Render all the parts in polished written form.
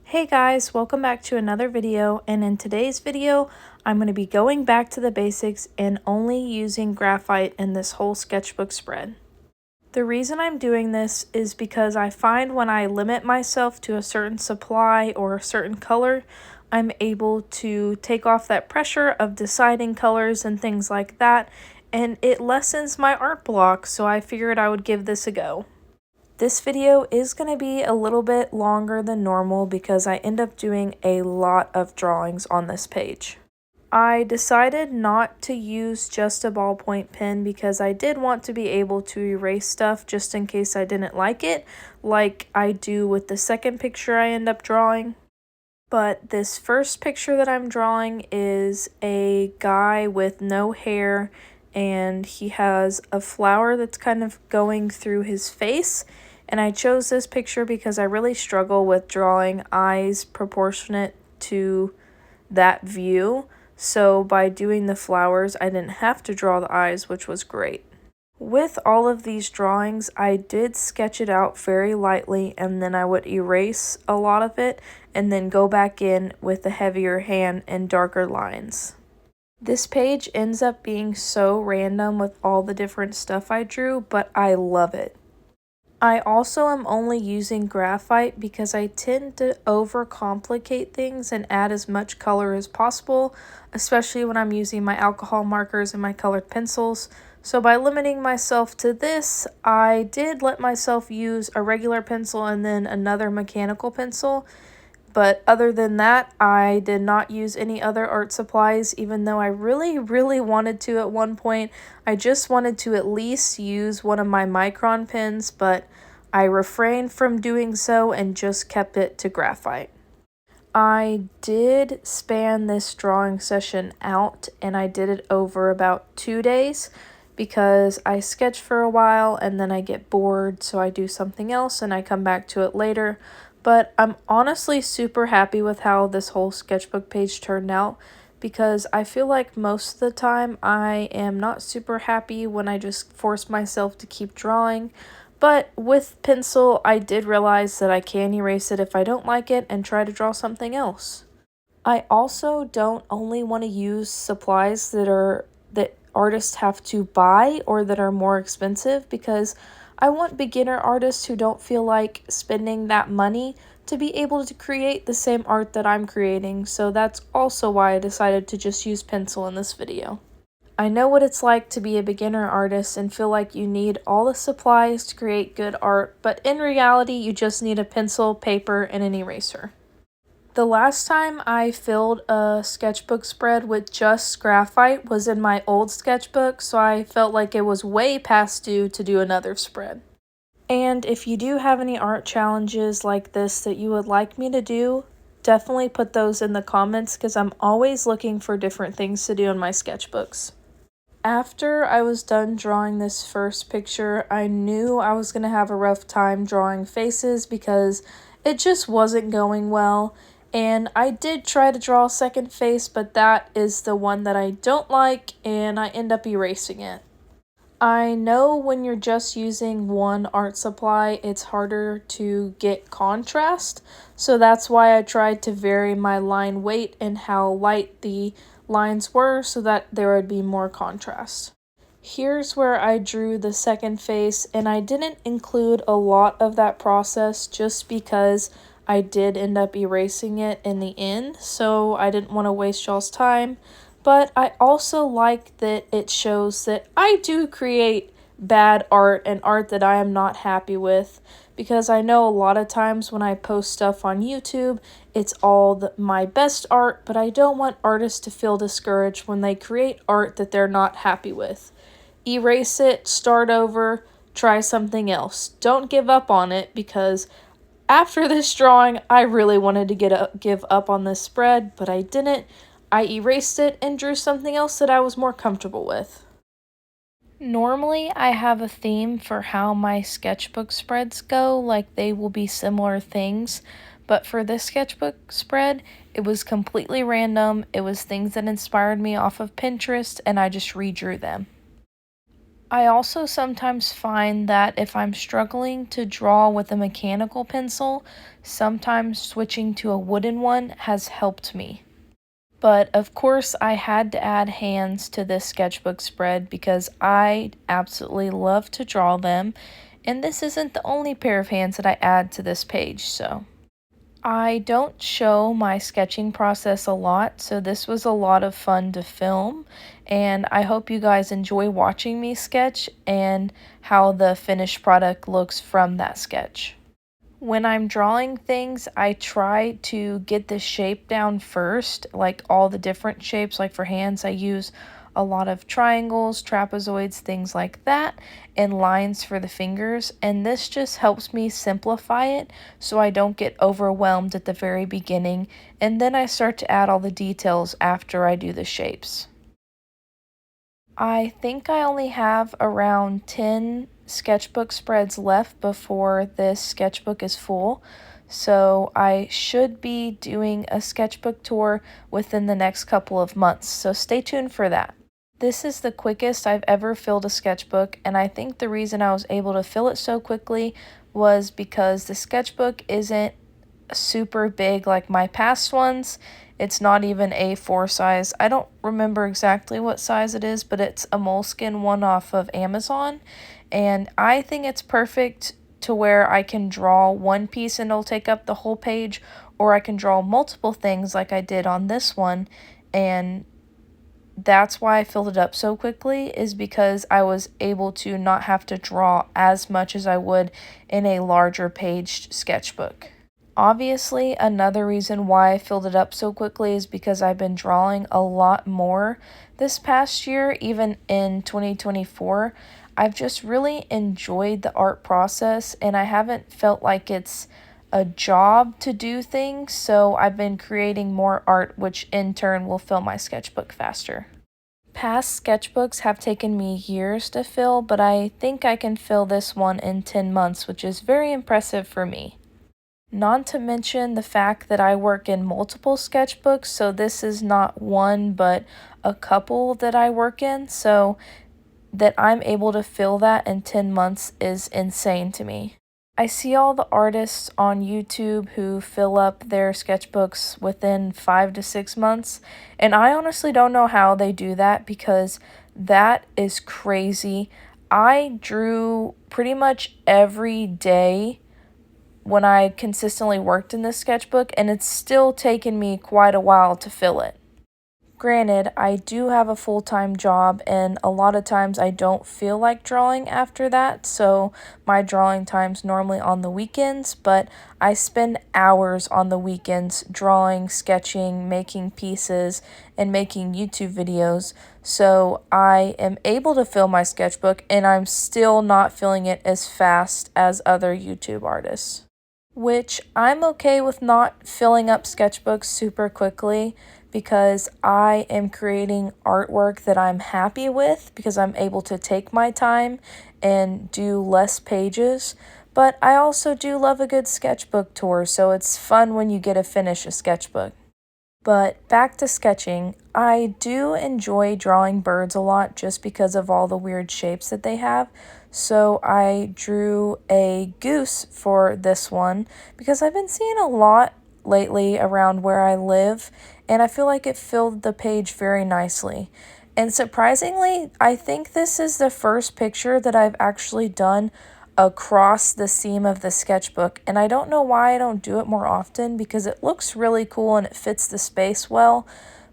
Hey guys, welcome back to another video, and in today's video I'm going to be going back to the basics and only using graphite in this whole sketchbook spread. The reason I'm doing this is because I find when I limit myself to a certain supply or a certain color, I'm able to take off that pressure of deciding colors and things like that, and it lessens my art block, so I figured I would give this a go. This video is going to be a little bit longer than normal because I end up doing a lot of drawings on this page. I decided not to use just a ballpoint pen because I did want to be able to erase stuff just in case I didn't like it, like I do with the second picture I end up drawing. But this first picture that I'm drawing is a guy with no hair, and he has a flower that's kind of going through his face. And I chose this picture because I really struggle with drawing eyes proportionate to that view. So by doing the flowers, I didn't have to draw the eyes, which was great. With all of these drawings, I did sketch it out very lightly, and then I would erase a lot of it and then go back in with a heavier hand and darker lines. This page ends up being so random with all the different stuff I drew, but I love it. I also am only using graphite because I tend to overcomplicate things and add as much color as possible, especially when I'm using my alcohol markers and my colored pencils. So by limiting myself to this, I did let myself use a regular pencil and then another mechanical pencil. But other than that, I did not use any other art supplies, even though I really wanted to at one point. I just wanted to at least use one of my micron pens, but I refrained from doing so and just kept it to graphite. I did span this drawing session out, and I did it over about 2 days because I sketch for a while and then I get bored, so I do something else and I come back to it later. But I'm honestly super happy with how this whole sketchbook page turned out because I feel like most of the time I am not super happy when I just force myself to keep drawing. But with pencil, I did realize that I can erase it if I don't like it and try to draw something else. I also don't only want to use supplies that artists have to buy or that are more expensive, because I want beginner artists who don't feel like spending that money to be able to create the same art that I'm creating, so that's also why I decided to just use pencil in this video. I know what it's like to be a beginner artist and feel like you need all the supplies to create good art, but in reality you just need a pencil, paper, and an eraser. The last time I filled a sketchbook spread with just graphite was in my old sketchbook, so I felt like it was way past due to do another spread. And if you do have any art challenges like this that you would like me to do, definitely put those in the comments because I'm always looking for different things to do in my sketchbooks. After I was done drawing this first picture, I knew I was going to have a rough time drawing faces because it just wasn't going well. And I did try to draw a second face, but that is the one that I don't like, and I end up erasing it. I know when you're just using one art supply, it's harder to get contrast, so that's why I tried to vary my line weight and how light the lines were so that there would be more contrast. Here's where I drew the second face, and I didn't include a lot of that process just because I did end up erasing it in the end, so I didn't want to waste y'all's time. But I also like that it shows that I do create bad art and art that I am not happy with, because I know a lot of times when I post stuff on YouTube, it's all my best art, but I don't want artists to feel discouraged when they create art that they're not happy with. Erase it, start over, try something else. Don't give up on it, because after this drawing, I really wanted to give up on this spread, but I didn't. I erased it and drew something else that I was more comfortable with. Normally, I have a theme for how my sketchbook spreads go, like they will be similar things, but for this sketchbook spread, it was completely random. It was things that inspired me off of Pinterest, and I just redrew them. I also sometimes find that if I'm struggling to draw with a mechanical pencil, sometimes switching to a wooden one has helped me. But of course, I had to add hands to this sketchbook spread because I absolutely love to draw them, and this isn't the only pair of hands that I add to this page, so. I don't show my sketching process a lot, so this was a lot of fun to film, and I hope you guys enjoy watching me sketch and how the finished product looks from that sketch. When I'm drawing things, I try to get the shape down first, like all the different shapes. Like for hands, I use a lot of triangles, trapezoids, things like that, and lines for the fingers. And this just helps me simplify it so I don't get overwhelmed at the very beginning. And then I start to add all the details after I do the shapes. I think I only have around 10 sketchbook spreads left before this sketchbook is full, so I should be doing a sketchbook tour within the next couple of months, so stay tuned for that. This is the quickest I've ever filled a sketchbook, and I think the reason I was able to fill it so quickly was because the sketchbook isn't super big like my past ones. It's not even A4 size. I don't remember exactly what size it is, but it's a moleskin one off of Amazon. And I think it's perfect to where I can draw one piece and it'll take up the whole page, or I can draw multiple things like I did on this one. And that's why I filled it up so quickly, is because I was able to not have to draw as much as I would in a larger paged sketchbook. Obviously, another reason why I filled it up so quickly is because I've been drawing a lot more this past year, even in 2024. I've just really enjoyed the art process, and I haven't felt like it's a job to do things, so I've been creating more art, which in turn will fill my sketchbook faster. Past sketchbooks have taken me years to fill, but I think I can fill this one in 10 months, which is very impressive for me. Not to mention the fact that I work in multiple sketchbooks, so this is not one but a couple that I work in, so that I'm able to fill that in 10 months is insane to me. I see all the artists on YouTube who fill up their sketchbooks within 5 to 6 months, and I honestly don't know how they do that because that is crazy. I drew pretty much every day when I consistently worked in this sketchbook, and it's still taken me quite a while to fill it. Granted, I do have a full-time job, and a lot of times I don't feel like drawing after that, so my drawing time's normally on the weekends, but I spend hours on the weekends drawing, sketching, making pieces, and making YouTube videos, so I am able to fill my sketchbook, and I'm still not filling it as fast as other YouTube artists. Which I'm okay with not filling up sketchbooks super quickly because I am creating artwork that I'm happy with because I'm able to take my time and do less pages. But I also do love a good sketchbook tour, so it's fun when you get to finish a sketchbook. But back to sketching, I do enjoy drawing birds a lot just because of all the weird shapes that they have. So I drew a goose for this one because I've been seeing a lot lately around where I live, and I feel like it filled the page very nicely. And surprisingly, I think this is the first picture that I've actually done across the seam of the sketchbook, and I don't know why I don't do it more often because it looks really cool and it fits the space well,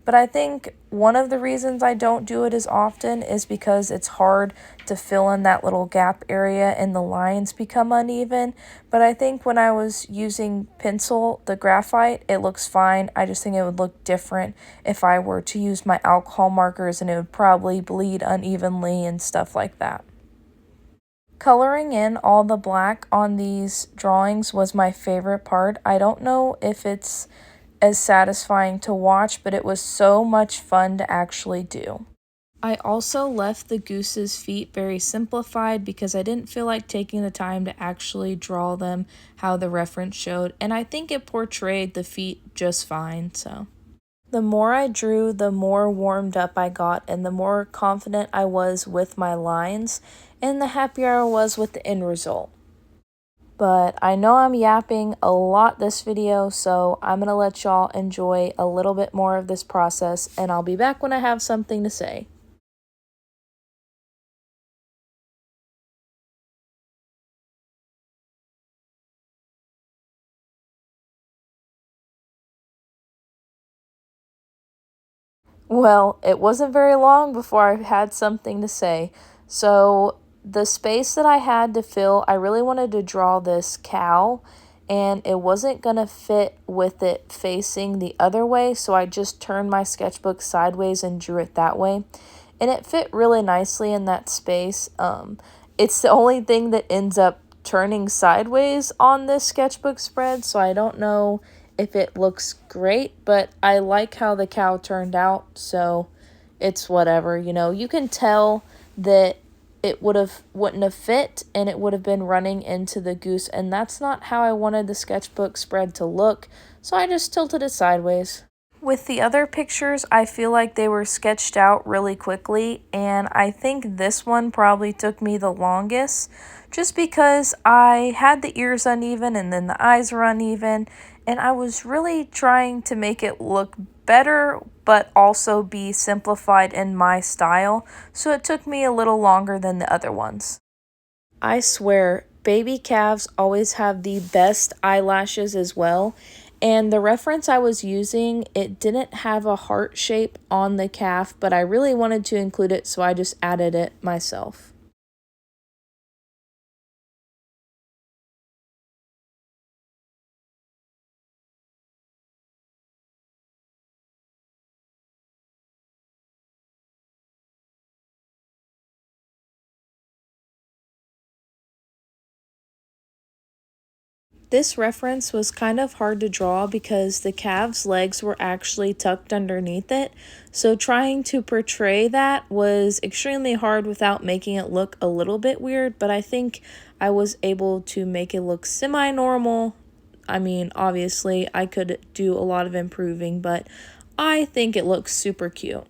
but I think one of the reasons I don't do it as often is because it's hard to fill in that little gap area and the lines become uneven. But I think when I was using pencil, the graphite, it looks fine. I just think it would look different if I were to use my alcohol markers, and it would probably bleed unevenly and stuff like that. Coloring in all the black on these drawings was my favorite part. I don't know if it's as satisfying to watch, but it was so much fun to actually do. I also left the goose's feet very simplified because I didn't feel like taking the time to actually draw them how the reference showed, and I think it portrayed the feet just fine, so. The more I drew, the more warmed up I got and the more confident I was with my lines and the happier I was with the end result. But I know I'm yapping a lot this video, so I'm going to let y'all enjoy a little bit more of this process, and I'll be back when I have something to say. Well, it wasn't very long before I had something to say. So, the space that I had to fill, I really wanted to draw this cow, and it wasn't going to fit with it facing the other way, so I just turned my sketchbook sideways and drew it that way. And it fit really nicely in that space. It's the only thing that ends up turning sideways on this sketchbook spread, so I don't know if it looks great, but I like how the cow turned out, so it's whatever. You can tell that it wouldn't have fit and it would have been running into the goose, and that's not how I wanted the sketchbook spread to look, so I just tilted it sideways. With the other pictures, I feel like they were sketched out really quickly, and I think this one probably took me the longest, just because I had the ears uneven and then the eyes were uneven, and I was really trying to make it look better, but also be simplified in my style, so it took me a little longer than the other ones. I swear, baby calves always have the best eyelashes as well. And the reference I was using, it didn't have a heart shape on the calf, but I really wanted to include it, so I just added it myself. This reference was kind of hard to draw because the calf's legs were actually tucked underneath it, so trying to portray that was extremely hard without making it look a little bit weird, but I think I was able to make it look semi-normal. I mean, obviously, I could do a lot of improving, but I think it looks super cute.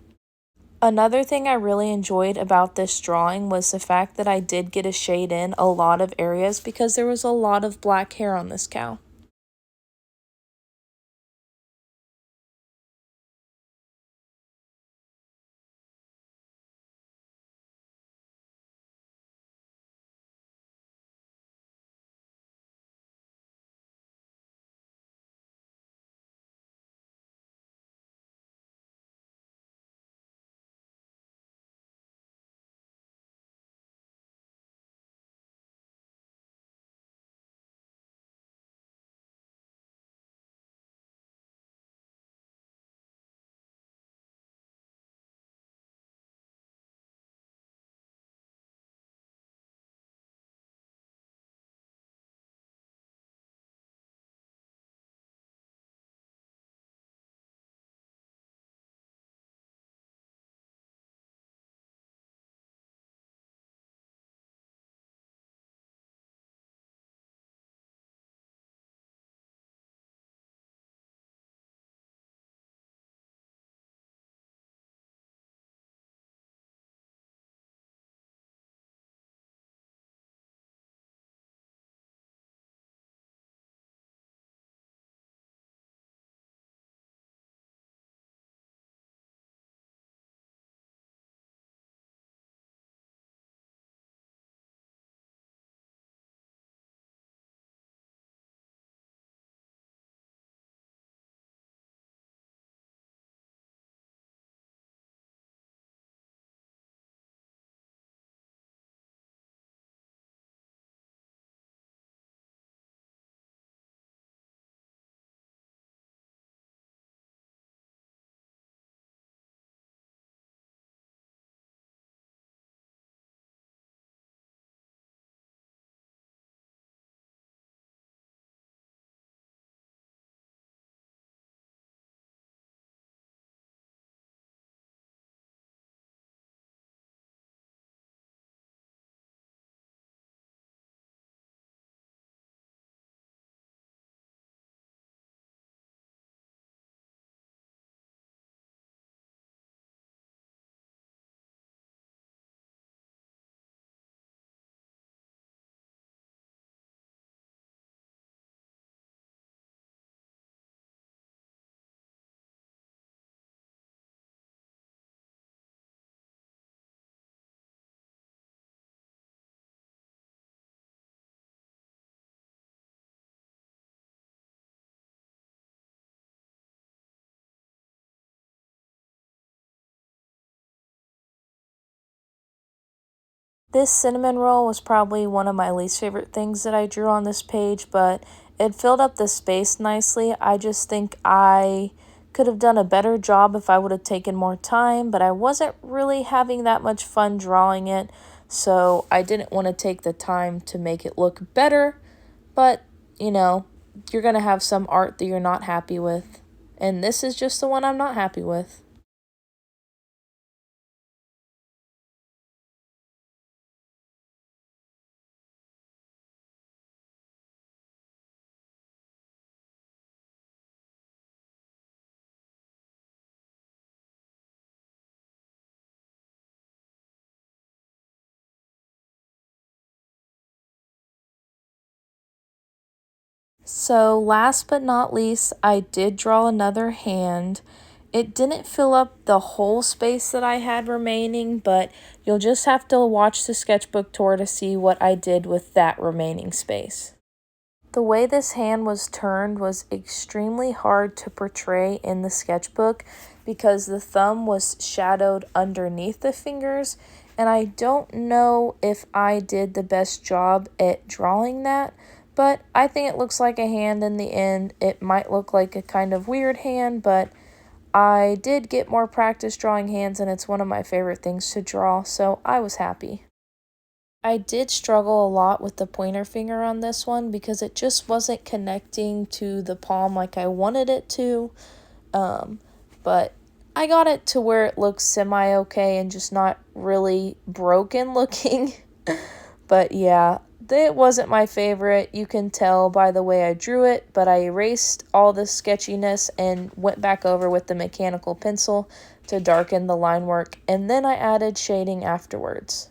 Another thing I really enjoyed about this drawing was the fact that I did get to shade in a lot of areas because there was a lot of black hair on this cow. This cinnamon roll was probably one of my least favorite things that I drew on this page, but it filled up the space nicely. I just think I could have done a better job if I would have taken more time, but I wasn't really having that much fun drawing it, so I didn't want to take the time to make it look better. But, you know, you're going to have some art that you're not happy with, and this is just the one I'm not happy with. So last but not least, I did draw another hand. It didn't fill up the whole space that I had remaining, but you'll just have to watch the sketchbook tour to see what I did with that remaining space. The way this hand was turned was extremely hard to portray in the sketchbook because the thumb was shadowed underneath the fingers, and I don't know if I did the best job at drawing that, but I think it looks like a hand in the end. It might look like a kind of weird hand, but I did get more practice drawing hands, and it's one of my favorite things to draw, so I was happy. I did struggle a lot with the pointer finger on this one because it just wasn't connecting to the palm like I wanted it to. But I got it to where it looks semi-okay and just not really broken looking. But yeah, it wasn't my favorite. You can tell by the way I drew it, but I erased all the sketchiness and went back over with the mechanical pencil to darken the line work, and then I added shading afterwards.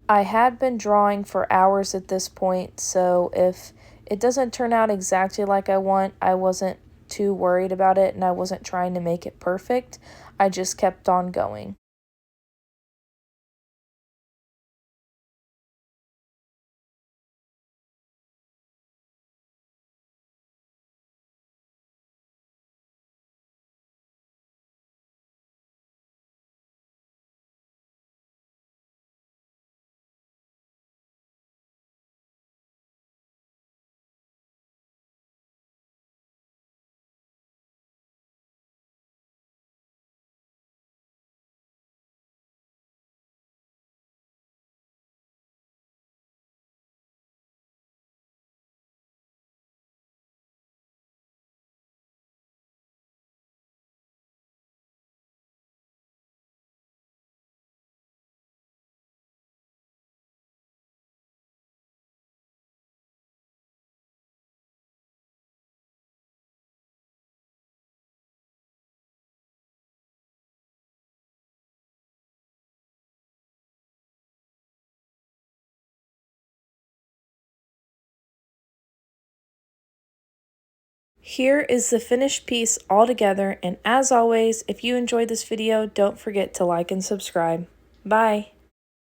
I had been drawing for hours at this point, so if it doesn't turn out exactly like I want, I wasn't too worried about it and I wasn't trying to make it perfect. I just kept on going. Here is the finished piece all together, and as always, if you enjoyed this video, don't forget to like and subscribe. Bye!